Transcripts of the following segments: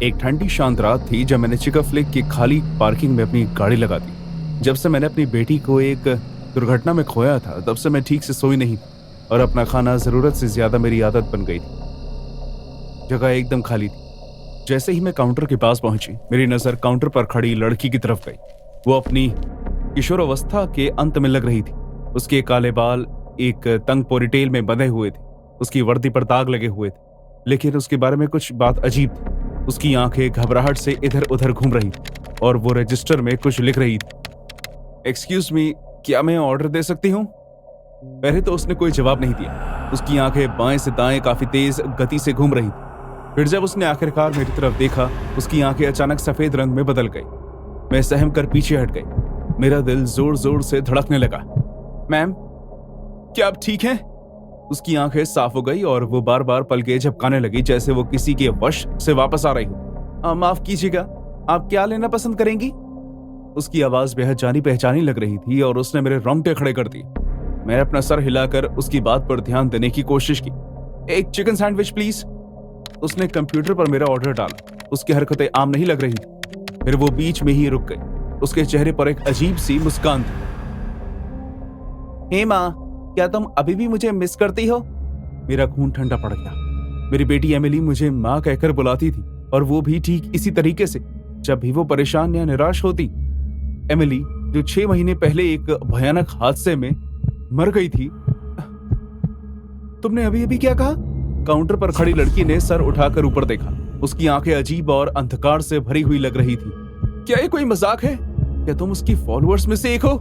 एक ठंडी शांत रात थी जब मैंने चिकफ लेक की खाली पार्किंग में अपनी गाड़ी लगा दी। जब से मैंने अपनी बेटी को एक दुर्घटना में खोया था तब से मैं ठीक से सोई नहीं और अपना खाना जरूरत से ज्यादा मेरी आदत बन गई थी। जगह एकदम खाली थी। जैसे ही मैं काउंटर के पास पहुंची मेरी नजर काउंटर पर खड़ी लड़की की तरफ गई। वो अपनी किशोरावस्था के अंत में लग रही थी। उसके काले बाल एक तंग पोनीटेल में बंधे हुए थे। उसकी वर्दी पर दाग लगे हुए थे, लेकिन उसके बारे में कुछ बात अजीब थी। उसकी आंखें घबराहट से इधर उधर घूम रही थी और वो रजिस्टर में कुछ लिख रही थी। एक्सक्यूज मी, क्या मैं ऑर्डर दे सकती हूँ? पहले तो उसने कोई जवाब नहीं दिया। उसकी आंखें बाएं से दाएं काफी तेज गति से घूम रही थी। फिर जब उसने आखिरकार मेरी तरफ देखा, उसकी आंखें अचानक सफेद रंग में बदल गई। मैं सहम कर पीछे हट गई। मेरा दिल जोर जोर से धड़कने लगा। मैम, क्या आप ठीक हैं? उसकी आंखें साफ हो गई और वो बार बार पलकें झपकाने लगी जैसे वो किसी के वश से वापस आ रही हो। माफ कीजिएगा, आप क्या लेना पसंद करेंगी? उसकी आवाज बेहद जानी पहचानी लग रही थी और उसने मेरे रोंगटे खड़े कर दिए। मैंने अपना सर हिलाकर उसकी बात पर ध्यान देने की कोशिश की। एक चिकन सैंडविच प्लीज। उसने कंप्यूटर पर मेरा ऑर्डर डाला। उसकी हरकतें आम नहीं लग रही थी। फिर वो बीच में ही रुक गई। उसके चेहरे पर एक अजीब सी मुस्कान थी। हे माँ, क्या तुम अभी भी मुझे मिस करती हो? मेरा खून ठंडा पड़ गया। मेरी बेटी एमिली मुझे माँ कहकर बुलाती थी और वो भी ठीक इसी तरीके से जब भी वो परेशान या निराश होती। एमिली जो 6 महीने पहले एक भयानक हादसे में मर गई थी। तुमने अभी अभी क्या कहा? काउंटर पर खड़ी लड़की ने सर उठाकर ऊपर देखा। उसकी आंखें अजीब और अंधकार से भरी हुई लग रही थी। क्या ये कोई मजाक है? क्या तुम उसकी फॉलोअर्स में से एक हो?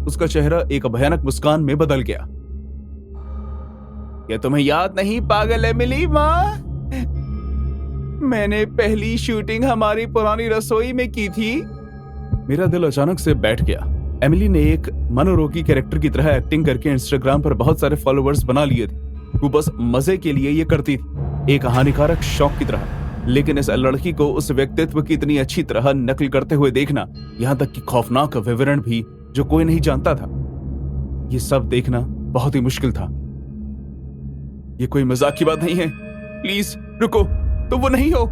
उसका चेहरा एक भयानक मुस्कान में बदल गया। क्या तुम्हें याद नहीं, पागल एमिली माँ? मैंने पहली शूटिंग हमारी पुरानी रसोई में की थी। मेरा दिल अचानक से बैठ गया। एमिली ने एक मनोरोगी कैरेक्टर की तरह एक्टिंग करके इंस्टाग्राम पर बहुत सारे फॉलोअर्स बना लिए थे। वो बस मजे के लिए ये करती थी, एक हानिकारक शौक की तरह। लेकिन इस लड़की को उस व्यक्तित्व की इतनी अच्छी तरह नकल करते हुए देखना, यहाँ तक कि खौफनाक विवरण भी जो कोई नहीं जानता था, ये सब देखना बहुत ही मुश्किल था। ये कोई मजाक की बात नहीं है। प्लीज रुको, तो वो नहीं हो।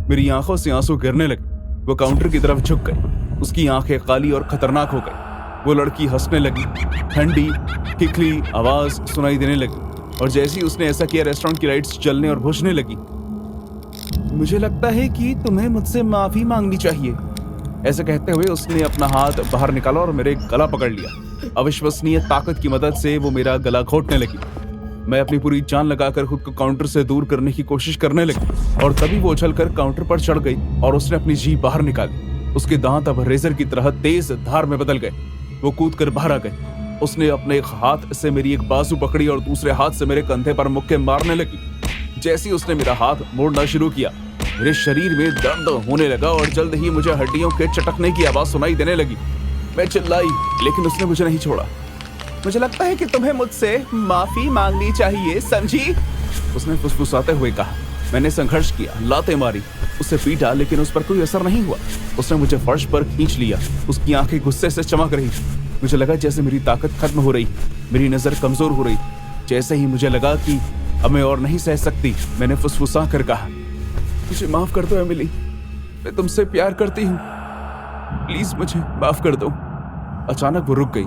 मेरी आंखों से आंसू गिरने लगे। वो काउंटर की तरफ झुक गई। उसकी आंखें काली और खतरनाक हो गई। वो लड़की हंसने लगी। ठंडी खिखली आवाज सुनाई देने लगी और जैसे ही उसने ऐसा किया, रेस्टोरेंट की लाइट्स जलने और बुझने लगी। मुझे लगता है कि तुम्हें मुझसे माफी मांगनी चाहिए। ऐसा कहते हुए उसने अपना हाथ बाहर निकाला और मेरे गला पकड़ लिया। अविश्वसनीय ताकत की मदद से वो मेरा गला घोटने लगी। मैं अपनी पूरी जान लगाकर खुद को काउंटर से दूर करने की कोशिश करने लगी और तभी वो उछलकर काउंटर पर चढ़ गई और उसने अपनी जीभ बाहर निकाली। उसके दांत अब रेजर की तरह तेज धार में बदल गए। वो कूदकर बाहर आ गई। उसने अपने एक हाथ से मेरी एक बाजू पकड़ी और दूसरे हाथ से मेरे कंधे पर मुक्के मारने लगी। जैसे ही उसने मेरा हाथ मोड़ना शुरू किया, मेरे शरीर में दर्द होने लगा और जल्द ही मुझे हड्डियों के चटकने की आवाज सुनाई देने लगी। मैं चिल्लाई, लेकिन उसने मुझे नहीं छोड़ा। मुझे लगता है कि तुम्हें मुझसे माफी मांगनी चाहिए, समझी? उसने फुसफुसाते हुए कहा। मैंने संघर्ष किया, लातें मारी, उसे पीटा, लेकिन उस पर कोई असर नहीं हुआ। उसने मुझे फर्श पर खींच लिया। उसकी आंखें गुस्से से चमक रही थी। मुझे लगा जैसे मेरी ताकत खत्म हो रही, मेरी नजर कमजोर हो रही। जैसे ही मुझे लगा कि अब मैं और नहीं सह सकती, मैंने फुसफुसा कर कहा, मुझे माफ कर दो एमिली, मैं तुमसे प्यार करती हूँ, प्लीज मुझे माफ कर दो। अचानक वो रुक गई।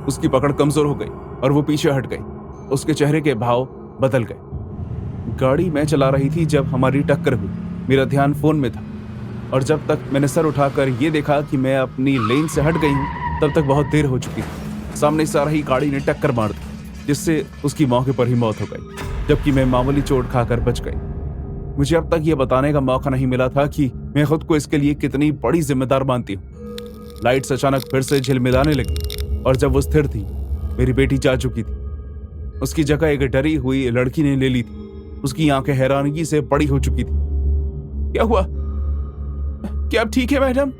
उसकी पकड़ कमजोर हो गई और वो पीछे हट गई। उसके चेहरे के भाव बदल गए। गाड़ी मैं चला रही थी जब हमारी टक्कर हुई। मेरा ध्यान फोन में था और जब तक मैंने सर उठाकर ये देखा कि मैं अपनी लेन से हट गई हूँ, तब तक बहुत देर हो चुकी थी। सामने से आ रही गाड़ी ने टक्कर मार दी, जिससे उसकी मौके पर ही मौत हो गई, जबकि मैं मामूली चोट खाकर बच गई। मुझे अब तक ये बताने का मौका नहीं मिला था कि मैं खुद को इसके लिए कितनी बड़ी जिम्मेदार मानती हूँ। लाइट्स अचानक फिर से झिलमिलाने लगी और जब वो स्थिर थी, मेरी बेटी जा चुकी थी। उसकी जगह एक डरी हुई लड़की ने ले ली थी। उसकी आंखें हैरानगी से बड़ी हो चुकी थी। क्या हुआ? क्या आप ठीक है मैडम?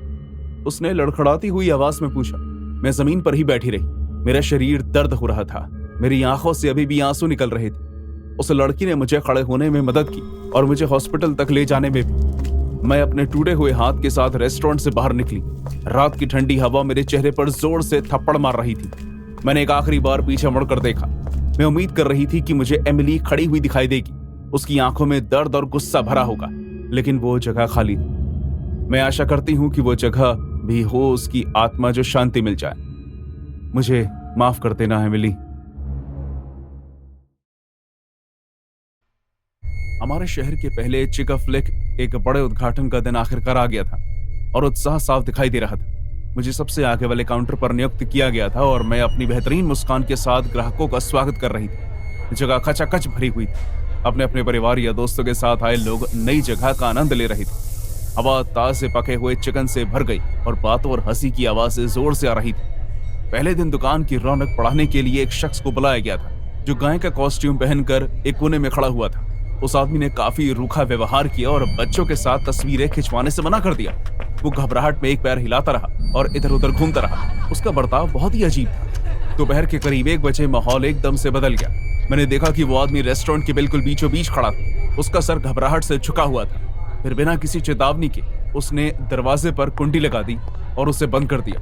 उसने लड़खड़ाती हुई आवाज में पूछा। मैं जमीन पर ही बैठी रही। मेरा शरीर दर्द हो रहा था। मेरी आंखों से अभी भी आंसू निकल रहे थे। उस लड़की ने मुझे खड़े होने में मदद की और मुझे हॉस्पिटल तक ले जाने में भी। मैं अपने टूटे हुए हाथ के साथ रेस्टोरेंट से बाहर निकली। रात की ठंडी हवा मेरे चेहरे पर जोर से थप्पड़ मार रही थी। मैंने एक आखिरी बार पीछे मुड़कर देखा। मैं उम्मीद कर रही थी कि मुझे एमिली खड़ी हुई दिखाई देगी। उसकी आंखों में दर्द और गुस्सा भरा होगा। लेकिन वो जगह खाली थी। मैं आशा करती हूं कि वो जगह भी हो उसकी आत्मा जो शांति मिल जाए। मुझे माफ कर देना एमिली। हमारे शहर के पहले चिका फ्लिक एक बड़े उद्घाटन का दिन आखिरकार आ गया था और उत्साह साफ दिखाई दे रहा था। मुझे सबसे आगे वाले काउंटर पर नियुक्त किया गया था और मैं अपनी बेहतरीन मुस्कान के साथ ग्राहकों का स्वागत कर रही थी। जगह खचाखच भरी हुई थी। अपने अपने परिवार या दोस्तों के साथ आए लोग नई जगह का आनंद ले रहे थे। हवा ताजे पके हुए चिकन से भर गई और बातों और हंसी की आवाजें जोर से आ रही थी। पहले दिन दुकान की रौनक बढ़ाने के लिए एक शख्स को बुलाया गया था जो गाय का कॉस्ट्यूम पहनकर एक कोने में खड़ा हुआ था। उस आदमी ने काफी रूखा व्यवहार किया और बच्चों के साथ तस्वीरें खिंचवाने से मना कर दिया। वो घबराहट में एक पैर हिलाता रहा और इधर उधर घूमता रहा। उसका बर्ताव बहुत ही अजीब था। दोपहर के करीब 1 बजे माहौल एकदम से बदल गया। मैंने देखा कि वो आदमी रेस्टोरेंट के बिल्कुल बीचों बीच खड़ा था। उसका सर घबराहट से झुका हुआ था। फिर बिना किसी चेतावनी के उसने दरवाजे पर कुंडी लगा दी और उसे बंद कर दिया।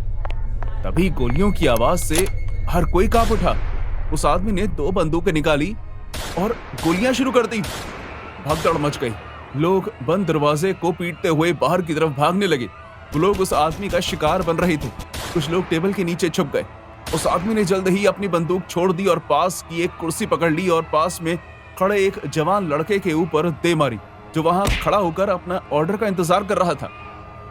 तभी गोलियों की आवाज से हर कोई कांप उठा। उस आदमी ने 2 बंदूकें निकाली और गोलियां शुरू कर दी। भगदड़ मच गई। लोग बंद दरवाजे को पीटते हुए बाहर की तरफ भागने लगे। वो लोग उस आदमी का शिकार बन रहे थे। कुछ लोग टेबल के नीचे छुप गए। उस आदमी ने जल्द ही अपनी बंदूक छोड़ दी और पास की एक कुर्सी पकड़ ली और पास में खड़े एक जवान लड़के के ऊपर दे मारी जो वहां खड़ा होकर अपना ऑर्डर का इंतजार कर रहा था।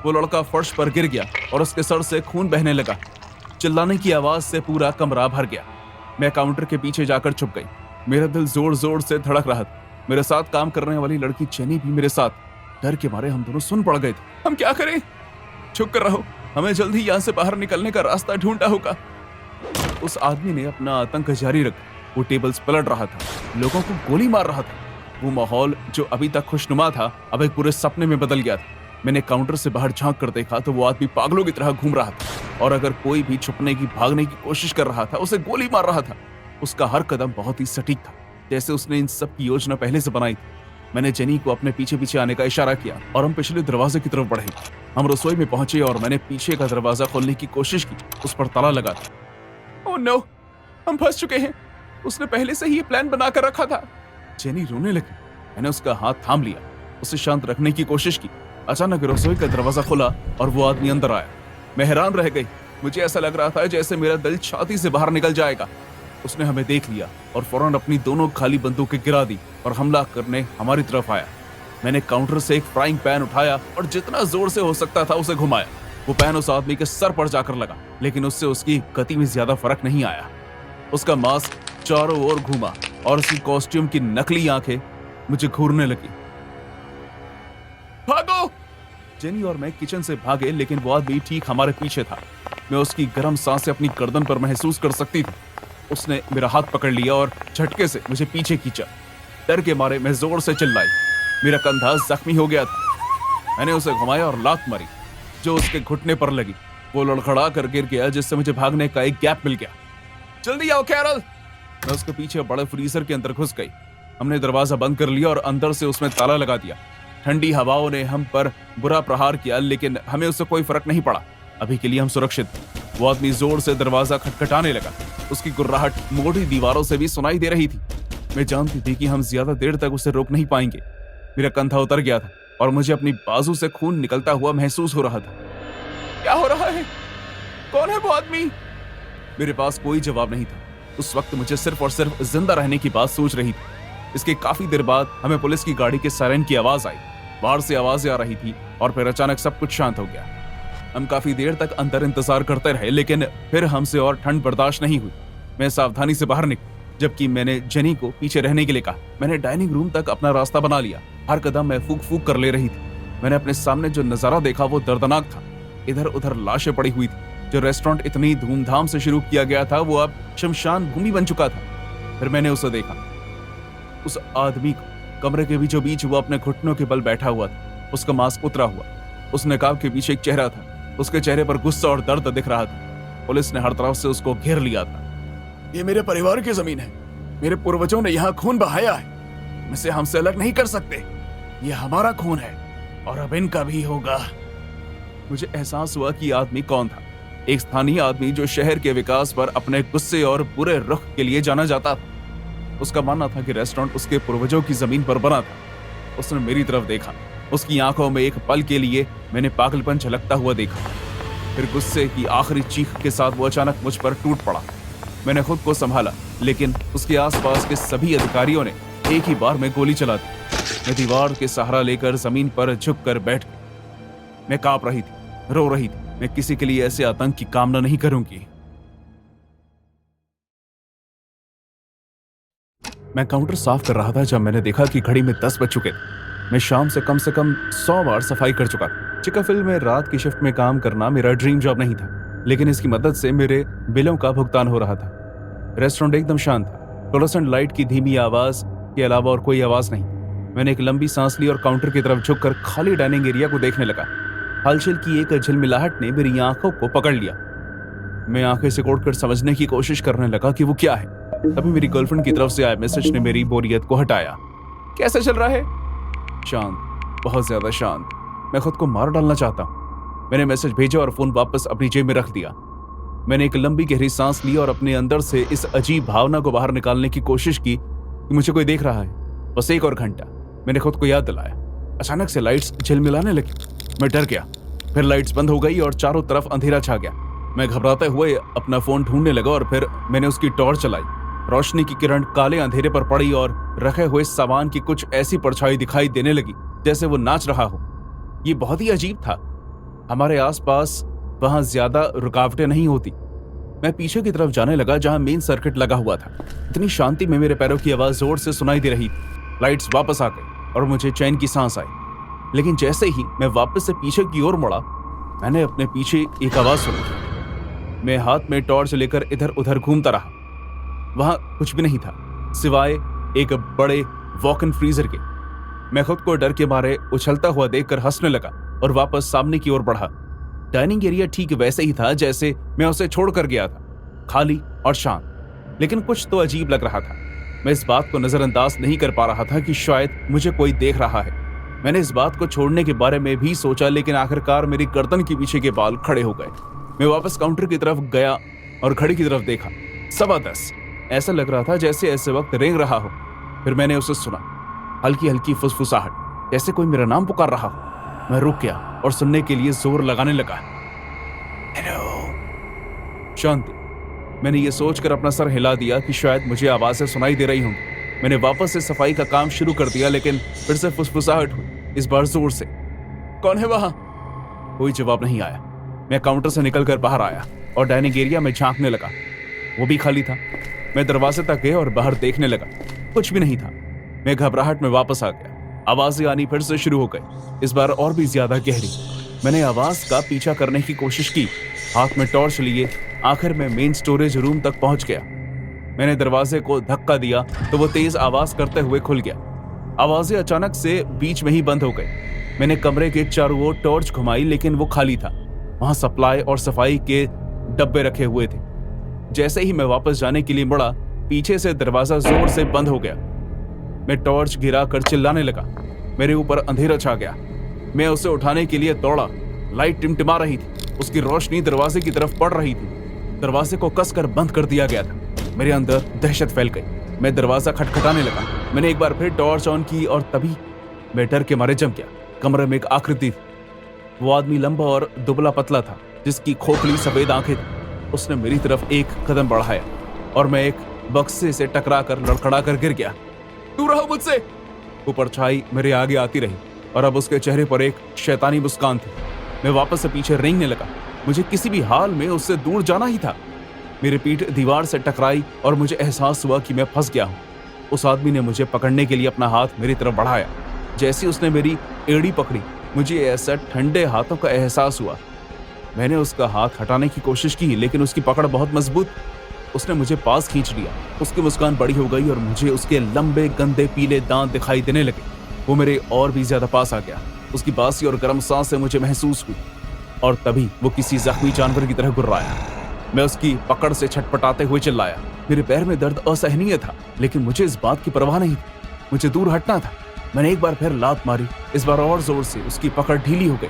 वो लड़का फर्श पर गिर गया और उसके सर से खून बहने लगा। चिल्लाने की आवाज से पूरा कमरा भर गया। मैं काउंटर के पीछे जाकर छुप गई। मेरा दिल जोर जोर से धड़क रहा था। मेरे साथ काम करने वाली लड़की जेनी भी मेरे साथ। डर के मारे हम दोनों सुन पड़ गए थे। हम क्या करें? चुप कर रहो, हमें जल्दी यहाँ से बाहर निकलने का रास्ता ढूंढना होगा। उस आदमी ने अपना आतंक जारी रखा। वो टेबल्स पलट रहा था, लोगों को गोली मार रहा था। वो माहौल जो अभी तक खुशनुमा था अब एक पूरे सपने में बदल गया था। मैंने काउंटर से बाहर झांक कर देखा तो वो आदमी पागलों की तरह घूम रहा था और अगर कोई भी छुपने की भागने की कोशिश कर रहा था उसे गोली मार रहा था। उसका हर कदम बहुत ही सटीक था, जैसे उसने इन सब की योजना पहले से बनाई थी। मैंने जेनी को अपने पीछे पीछे आने का इशारा किया और हम पिछले दरवाजे की तरफ बढ़े। हम रसोई में पहुंचे और मैंने पीछे का दरवाजा खोलने की कोशिश की। उस पर ताला लगा था। ओह नो, हम फंस चुके हैं। उसने पहले से ही ये प्लान बनाकर रखा था। जेनी रोने लगी। मैंने उसका हाथ थाम लिया, उसे शांत रखने की कोशिश की। अचानक रसोई का दरवाजा खुला और वो आदमी अंदर आया। मैं हैरान रह गई। मुझे ऐसा लग रहा था जैसे मेरा दिल छाती से बाहर निकल जाएगा। उसने हमें देख लिया और फौरन अपनी दोनों खाली बंदूकें गिरा दी और हमला करने हमारी तरफ आया। मैंने काउंटर से एक फ्राइंग पैन उठाया और जितना जोर से हो सकता था उसे घुमाया। वो पैन उस आदमी के सर पर जाकर लगा, लेकिन उससे उसकी गति में ज्यादा फर्क नहीं आया। उसका मास्क चारों ओर घूमा और उसकी कॉस्ट्यूम की नकली आंखें मुझे घूरने लगी। भागो! जेनी और मैं किचन से भागे, लेकिन वो आदमी ठीक हमारे पीछे था। मैं उसकी गर्म सांसें अपनी गर्दन पर महसूस कर सकती थी। उसने मेरा हाथ पकड़ लिया और झटके से मुझे पीछे खींचा। डर के मारे मैं जोर से चिल्लाई। मेरा कंधा जख्मी हो गया था। मैंने उसे घुमाया और लात मारी जो उसके घुटने पर लगी। वो लड़खड़ा कर गिर गया, जिससे मुझे भागने का एक गैप मिल गया। जल्दी आओ कैरल! मैं उसके पीछे बड़े फ्रीजर के अंदर घुस गई। हमने दरवाजा बंद कर लिया और अंदर से उसमें ताला लगा दिया। ठंडी हवाओं ने हम पर बुरा प्रहार किया, लेकिन हमें उससे कोई फर्क नहीं पड़ा। अभी के लिए हम सुरक्षित थे। वो आदमी जोर से दरवाजा खटखटाने लगा। उसकी गुर्राहट मोटी दीवारों से भी सुनाई दे रही थी। मैं जानती थी कि हम ज्यादा देर तक उसे रोक नहीं पाएंगे। मेरा कंधा उतर गया था और मुझे अपनी बाजू से खून निकलता हुआ महसूस हो रहा था। क्या हो रहा है? कौन है वो आदमी? मेरे पास कोई जवाब नहीं था। उस वक्त मुझे सिर्फ और सिर्फ जिंदा रहने की बात सोच रही थी। इसके काफी देर बाद हमें पुलिस की गाड़ी के सायरन की आवाज आई। बाहर से आवाजें आ रही थी और फिर अचानक सब कुछ शांत हो गया। हम काफी देर तक अंदर इंतजार करते रहे, लेकिन फिर हमसे और ठंड बर्दाश्त नहीं हुई। मैं सावधानी से बाहर निकला, जबकि मैंने जेनी को पीछे रहने के लिए कहा। मैंने डाइनिंग रूम तक अपना रास्ता बना लिया। हर कदम मैं फूक फूक कर ले रही थी। मैंने अपने सामने जो नजारा देखा वो दर्दनाक था। इधर उधर लाशें पड़ी हुई थी। जो रेस्टोरेंट इतनी धूमधाम से शुरू किया गया था वो अब शमशान भूमि बन चुका था। फिर मैंने उसे देखा, उस आदमी को। कमरे के बीचों बीच वो अपने घुटनों के बल बैठा हुआ था। उसका मास्क उतरा हुआ। उस नकाब के पीछे एक चेहरा था। उसके चेहरे पर गुस्सा और दर्द दिख रहा था। पुलिस ने हर तरफ से उसको घेर लिया था। ये मेरे परिवार की जमीन है। मेरे पूर्वजों ने यहाँ खून बहाया है। इसे हमसे अलग नहीं कर सकते। ये हमारा खून है और अब इनका भी होगा। मुझे एहसास हुआ कि आदमी कौन था। एक स्थानीय आदमी जो शहर के विकास पर अपने गुस्से और बुरे रुख के लिए जाना जाता था। उसका मानना था कि रेस्टोरेंट उसके पूर्वजों की जमीन पर बना था। उसने मेरी तरफ देखा। उसकी आंखों में एक पल के लिए मैंने पागलपन झलकता हुआ देखा। फिर गुस्से की आखिरी चीख के साथ वो अचानक मुझ पर टूट पड़ा। मैंने खुद को संभाला, लेकिन उसके आसपास के सभी अधिकारियों ने एक ही बार में गोली चला दी। मैं दीवार के सहारा लेकर जमीन पर झुककर बैठ गई। मैं कांप रही थी, रो रही थी। मैं किसी के लिए ऐसे आतंक की कामना नहीं करूंगी। मैं काउंटर साफ कर रहा था जब मैंने देखा कि घड़ी में 10 बज चुके थे। मैं शाम से कम 100 बार सफाई कर चुका था। चिकाफिल में रात की शिफ्ट में काम करना मेरा ड्रीम जॉब नहीं था, लेकिन इसकी मदद से मेरे बिलों का भुगतान हो रहा था। रेस्टोरेंट एकदम शांत था। फ्लोरोसेंट लाइट की धीमी आवाज के अलावा और कोई आवाज नहीं। मैंने एक लंबी सांस ली और काउंटर की तरफ झुककर खाली डाइनिंग एरिया को देखने लगा। हलचल की एक झिलमिलाहट ने मेरी आंखों को पकड़ लिया। मैं आंखें सिकोड़कर समझने की कोशिश करने लगा कि वो क्या है। तभी मेरी गर्लफ्रेंड की तरफ से आए मैसेज ने मेरी बोरियत को हटाया। कैसा चल रहा है? शांत, बहुत ज्यादा शांत। मैं खुद को मार डालना चाहता हूं। मैंने मैसेज भेजा और फोन वापस अपनी जेब में रख दिया। मैंने एक लंबी गहरी सांस ली और अपने अंदर से इस अजीब भावना को बाहर निकालने की कोशिश की कि मुझे कोई देख रहा है। बस एक और घंटा, मैंने खुद को याद दिलाया। अचानक से लाइट्स झिलमिलाने लगी। मैं डर गया। फिर लाइट्स बंद हो गई और चारों तरफ अंधेरा छा गया। मैं घबराते हुए अपना फोन ढूंढने लगा और फिर मैंने उसकी टॉर्च चलाई। रोशनी की किरण काले अंधेरे पर पड़ी और रखे हुए सामान की कुछ ऐसी परछाई दिखाई देने लगी जैसे वो नाच रहा हो। ये बहुत ही अजीब था। हमारे आसपास वहां ज्यादा रुकावटें नहीं होती। मैं पीछे की तरफ जाने लगा जहां मेन सर्किट लगा हुआ था। इतनी शांति में मेरे पैरों की आवाज जोर से सुनाई दे रही थी। लाइट्स वापस आ गई और मुझे चैन की सांस आई। लेकिन जैसे ही मैं वापस से पीछे की ओर मुड़ा, मैंने अपने पीछे एक आवाज सुनी। मैं हाथ में टॉर्च लेकर इधर उधर घूमता रहा। वहां कुछ भी नहीं था सिवाय एक बड़े वॉक इन फ्रीजर के। मैं खुद को डर के मारे उछलता हुआ देखकर हंसने लगा और वापस सामने की ओर बढ़ा। डाइनिंग एरिया ठीक वैसे ही था जैसे मैं उसे छोड़कर गया था, खाली और शांत। लेकिन कुछ तो अजीब लग रहा था। मैं इस बात को नजरअंदाज नहीं कर पा रहा था कि शायद मुझे कोई देख रहा है। मैंने इस बात को छोड़ने के बारे में भी सोचा, लेकिन आखिरकार मेरी गर्दन के पीछे के बाल खड़े हो गए। मैं वापस काउंटर की तरफ गया और घड़ी की तरफ देखा। 10:15। ऐसा लग रहा था जैसे ऐसे वक्त रेंग रहा हो। फिर मैंने उसे सुना, हल्की हल्की फुसफुसाहट, जैसे कोई मेरा नाम पुकार रहा हो। मैं रुक गया और सुनने के लिए जोर लगाने लगा। हेलो। शांति। मैंने ये सोचकर अपना सर हिला दिया कि शायद मुझे आवाजें सुनाई दे रही होंगी। मैंने वापस से सफाई का काम शुरू कर दिया, लेकिन फिर से फुसफुसाहट हुई, इस बार जोर से। कौन है वहां? कोई जवाब नहीं आया। मैं काउंटर से निकलकर बाहर आया और डाइनिंग एरिया में झांकने लगा। वो भी खाली था। मैं दरवाजे तक गया और बाहर देखने लगा। कुछ भी नहीं था। मैं घबराहट में वापस आ गया। आवाजें आनी फिर से शुरू हो गई, इस बार और भी ज्यादा गहरी। मैंने आवाज का पीछा करने की कोशिश की। हाथ में टॉर्च लिए आखिर में मेन स्टोरेज रूम तक पहुंच गया। मैंने दरवाजे को धक्का दिया तो वो तेज आवाज करते हुए खुल गया। आवाजें अचानक से बीच में ही बंद हो गई। मैंने कमरे के चारों ओर टॉर्च घुमाई, लेकिन वो खाली था। वहां सप्लाई और सफाई के डब्बे रखे हुए थे। जैसे ही मैं वापस जाने के लिए मुड़ा, पीछे से दरवाजा जोर से बंद हो गया। मैं टॉर्च गिरा कर चिल्लाने लगा। मेरे ऊपर अंधेरा छा गया। मैं उसे उठाने के लिए दौड़ा। लाइट टिमटिमा रही थी, उसकी रोशनी दरवाजे की तरफ पड़ रही थी। दरवाजे को कसकर बंद कर दिया गया था। मेरे अंदर दहशत फैल गई। मैं दरवाजा खटखटाने लगा। मैंने एक बार फिर टॉर्च ऑन की और तभी मैं डर के मारे जम गया। कमरे में एक आकृति थी। वो आदमी लंबा और दुबला पतला था, जिसकी खोखली सफेद आंखें थी। उसने मेरी तरफ एक कदम बढ़ाया और मैं एक बक्से से टकराकर लड़खड़ाकर गिर गया। दूर रहो मुझसे। वो परछाई मेरे आगे आती रही और अब उसके चेहरे पर एक शैतानी मुस्कान थी। मैं वापस से पीछे रेंगने लगा। मुझे किसी भी हाल में उससे दूर जाना ही था। मेरी पीठ दीवार से टकराई और मुझे एहसास हुआ कि मैं फंस गया हूं। उस आदमी ने मुझे पकड़ने के लिए अपना हाथ मेरी तरफ बढ़ाया। जैसे उसने मेरी एड़ी पकड़ी, मुझे ऐसा ठंडे हाथों का एहसास हुआ। मैंने उसका हाथ हटाने की कोशिश की, लेकिन उसकी पकड़ बहुत मजबूत। उसने मुझे पास खींच लिया। उसकी मुस्कान बड़ी हो गई और मुझे उसके लंबे गंदे पीले दांत दिखाई देने लगे। वो मेरे और भी ज्यादा पास आ गया। उसकी बासी और गर्म सांस से मुझे महसूस हुई और तभी वो किसी जख्मी जानवर की तरह गुर्राया। मैं उसकी पकड़ से छटपटाते हुए चिल्लाया। मेरे पैर में दर्द असहनीय था, लेकिन मुझे इस बात की परवाह नहीं थी। मुझे दूर हटना था। मैंने एक बार फिर लात मारी, इस बार और जोर से। उसकी पकड़ ढीली हो गई।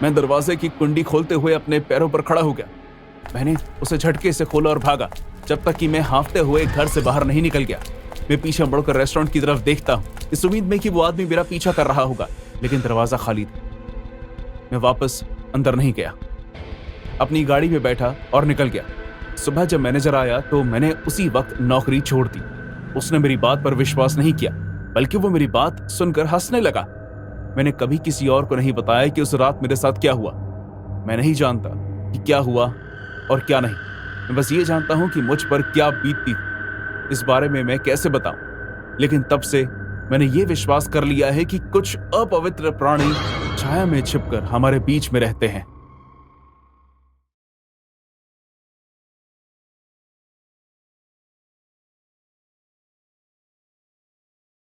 मैं दरवाजे की कुंडी खोलते हुए अपने पैरों पर खड़ा हो गया। मैंने उसे झटके से खोला और भागा, जब तक कि मैं हांफते हुए घर से बाहर नहीं निकल गया। मैं पीछे मुड़कर रेस्टोरेंट की तरफ देखता हूँ, इस उम्मीद में कि वो आदमी मेरा पीछा कर रहा होगा, लेकिन दरवाजा खाली था। मैं वापस अंदर नहीं गया, अपनी गाड़ी में बैठा और निकल गया। सुबह जब मैनेजर आया तो मैंने उसी वक्त नौकरी छोड़ दी। उसने मेरी बात पर विश्वास नहीं किया, बल्कि वो मेरी बात सुनकर हंसने लगा। मैंने कभी किसी और को नहीं बताया कि उस रात मेरे साथ क्या हुआ। मैं नहीं जानता कि क्या हुआ और क्या नहीं। मैं बस ये जानता हूं कि मुझ पर क्या बीतती थी। इस बारे में मैं कैसे बताऊं? लेकिन तब से मैंने ये विश्वास कर लिया है कि कुछ अपवित्र प्राणी छाया में छिपकर हमारे बीच में रहते हैं।